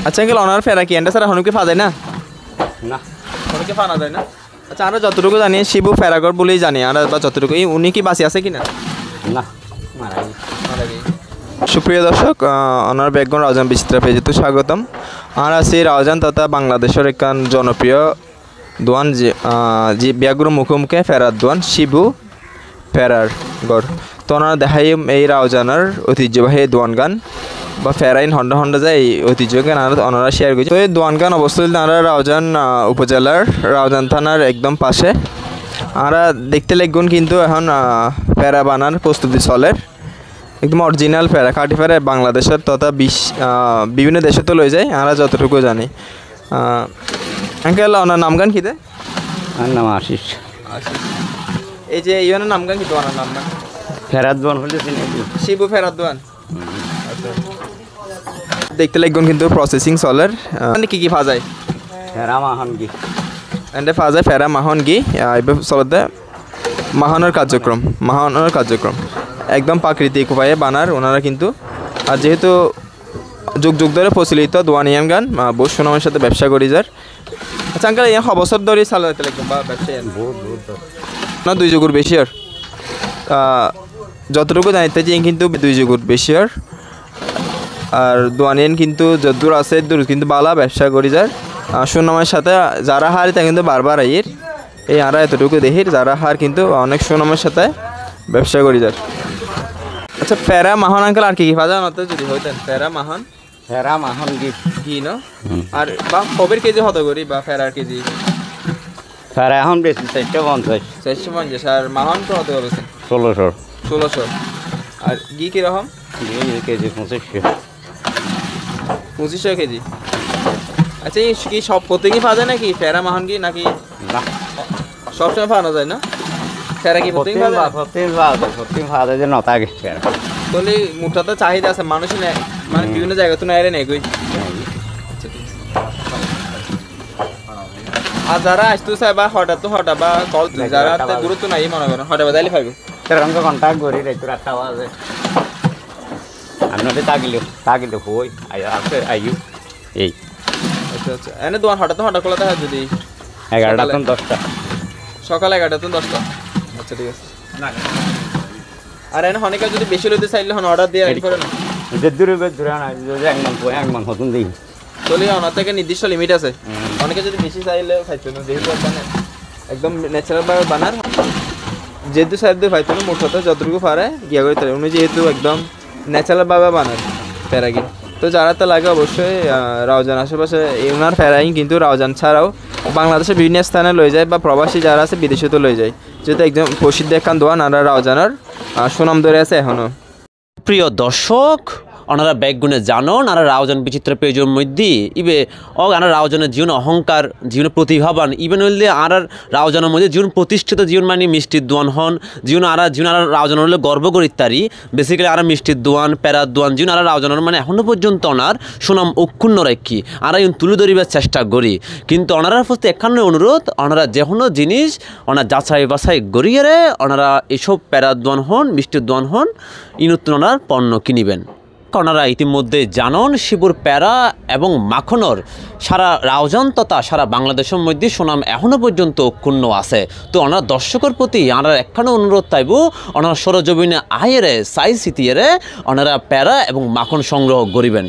আচ্ছা uncle honour ফেরা কি এন্ডা স্যার হনুকে ফা যায় না না হনুকে ফানা যায় না আচ্ছা আমরা যতটুকু জানি শিবু ফেরাগর বলেই জানি আমরা বা যতটুকু উনি কি বাঁচি আছে কিনা না মারা গেছে সুপ্রিয় দর্শক ওনার ব্যাকগ্রাউন্ড রাউজান বিচিত্রা পেজে স্বাগতম আর আছি রাউজান তথা বাংলাদেশের একখান জনপ্রিয় দোয়ান যে ব্যাঘ্র মুখোমুখে ফেরার দোয়ান শিবু ফেরার গড় তো ওনারা দেখাই এই রাউজানের ঐতিহ্যবাহী দোয়ান গান বা ফেরাইন হন্ডা হন্ডা যায় এই ঐতিহ্য গান ওনারা শেয়ার করছে তো এই দোয়ান গান অবস্থিত আমরা রাউজান উপজেলার রাউজান থানার একদম পাশে আমরা দেখতে লাগুন কিন্তু এখন ফেরা বানার প্রস্তুতি চলে একদম অরিজিনাল ফেরা খাঁটি ফেরা বাংলাদেশের তথা বিভিন্ন দেশে তো লই যায় আমরা যতটুকু জানি আঙ্কেল ওনার নাম গান কিতে আর নাম আশিস এই যে ইয়নের নাম গান কি ওনার নাম গান ফেরাত দোয়ান হলে শিবু ফেরাত দোয়ান দেখতে লাগবেন কিন্তু প্রসেসিং চলের কি কি ফাজায় ফেরা মাহন কি এন্ডে ফাজায় ফেরা মাহন কি এবার চলতে মাহনের কার্যক্রম একদম প্রাকৃতিক উপায়ে বানার ওনারা কিন্তু আর যেহেতু যুগ যুগ ধরে প্রচলিত দোয়ানিয়ান গান বহু সুনামের সাথে ব্যবসা করি যার আচ্ছা আঙ্কেল ইয়া বছর ধরে চালাতে লাগবেন বা ব্যবসায়ী না 2 যুগের বেশি আর যতটুকু জানিতে চাই কিন্তু 2 যুগের বেশি আর দোয়ানিয়ান কিন্তু যদ্দূর আছে দূর কিন্তু বালা ব্যবসা করি যার সুনামের সাথে যারা হার তা কিন্তু বারবার আইয়ের এই আরা এতটুকু দেখির যারা হার কিন্তু অনেক সুনামের সাথে ব্যবসা করি যার আচ্ছা ফেরা মাহন আঙ্কেল আর কি কি ফাজা না তো যদি হইতেন ফেরা মাহন কি না আর বা কবের কেজি হতো করি বা ফেরার কেজি ফেরা এখন বেশি 450 আর মাহন তো হতে হবে 1600 আর ঘি কিরকম কেজি 2500 কেজি আচ্ছা এই কি সব প্রত্যেকই পাওয়া যায় নাকি ফেরা মাহন কি নাকি না সবসময় পাওয়া যায় না ফেরা কি প্রত্যেকই পাওয়া যায় যে নতা আগে তাহলে মোটাতে চাহিদা আছে মানুষ মানে বিভিন্ন জায়গা তো নেয় নেই কই আর যারা আসতে চায় বা হঠাৎ বা কল যারা গুরুত্ব নাই মনে করেন হঠাৎ বাজাইলে পাইব সেরকম কন্ট্যাক্ট করি রাইতো 8টা বাজে আমি তাগিলো হই আইয়ু এই আচ্ছা এনে দোয়ান হঠাৎ খোলা দেখা যদি 11টা থেকে 10টা সকাল 11টা থেকে 10টা আচ্ছা ঠিক আছে আর এনে অনেকে যদি বেশি লইতে চাইলে অর্ডার দিয়ে রেডি করে না যে দূরে না যদি এক মান হতুন দেই চলি ওনার থেকে নির্দিষ্ট লিমিট আছে অনেকে যদি বেশি চাইলে খাইতে না যেহেতু একদম ন্যাচারাল ভাবে বানার যেহেতু সাহেব দিয়ে খাইতে না মোটাতে যতটুকু পারে গিয়া করে তাহলে উনি যেহেতু একদম ন্যাচারাল ভাবে বানার ফেরাগি তো যারা তো লাগে অবশ্যই রাউজান আশেপাশে ওনার ফেরাই কিন্তু রাউজান ছাড়াও বাংলাদেশের বিভিন্ন স্থানে লয়ে যায় বা প্রবাসী যারা আছে বিদেশে তো লয়ে যায় যেহেতু একদম প্রসিদ্ধ একখান দোয়ান আর রাউজানের সুনাম ধরে আছে এখনও প্রিয় দর্শক ওনারা ব্যাগগুনে জানন আর রাউজান বিচিত্র পেজের মধ্যে ইবে আনার রাউজানের জীবন অহংকার জীবনে প্রতিভাবান ইভেন হইলে আর রাউজানের মধ্যে জীবন প্রতিষ্ঠিত জীবন মানে মিষ্টির দোয়ান হন জীবন আর রাউজান হলে গর্ব করি তারি বেসিক্যালি আর মিষ্টির দোয়ান প্যারার দোয়ান জীবন আর রাউজানের মানে এখনও পর্যন্ত ওনার সুনাম অক্ষুণ্ণ রাখি আর তুলে ধরিবার চেষ্টা করি কিন্তু ওনারার প্রতি একখানে অনুরোধ ওনারা যে কোনো জিনিস ওনার যাচাই বাছাই করিয়ে ওনারা এসব প্যারার দোয়ান হন মিষ্টির দোয়ান হন ইনতুন ওনার পণ্য কিনিবেন ওনারা ইতিমধ্যে জানন শিবুর প্যারা এবং মাখনর সারা রাউজান তথা সারা বাংলাদেশের মধ্যে সুনাম এখনও পর্যন্ত অক্ষুণ্ণ আছে তো ওনার দর্শকের প্রতি ওনারা একখানে অনুরোধ তাইব ওনারা সরজমিনে আয়েরে সাই সিতিয়ে ওনারা প্যারা এবং মাখন সংগ্রহ করিবেন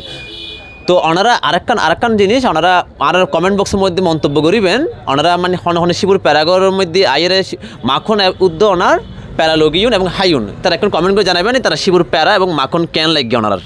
তো ওনারা আরেকখান জিনিস ওনারা আর কমেন্ট বক্সের মধ্যে মন্তব্য করিবেন ওনারা মানে হন শিবুর প্যারাগরের মধ্যে আয়েরে মাখন উদ্য ওনার প্যারা লগিউন এবং হাইউন তারা এখন কমেন্ট করে জানাবেন তারা শিবুর প্যারা এবং মাখন কেন লাগবে ওনার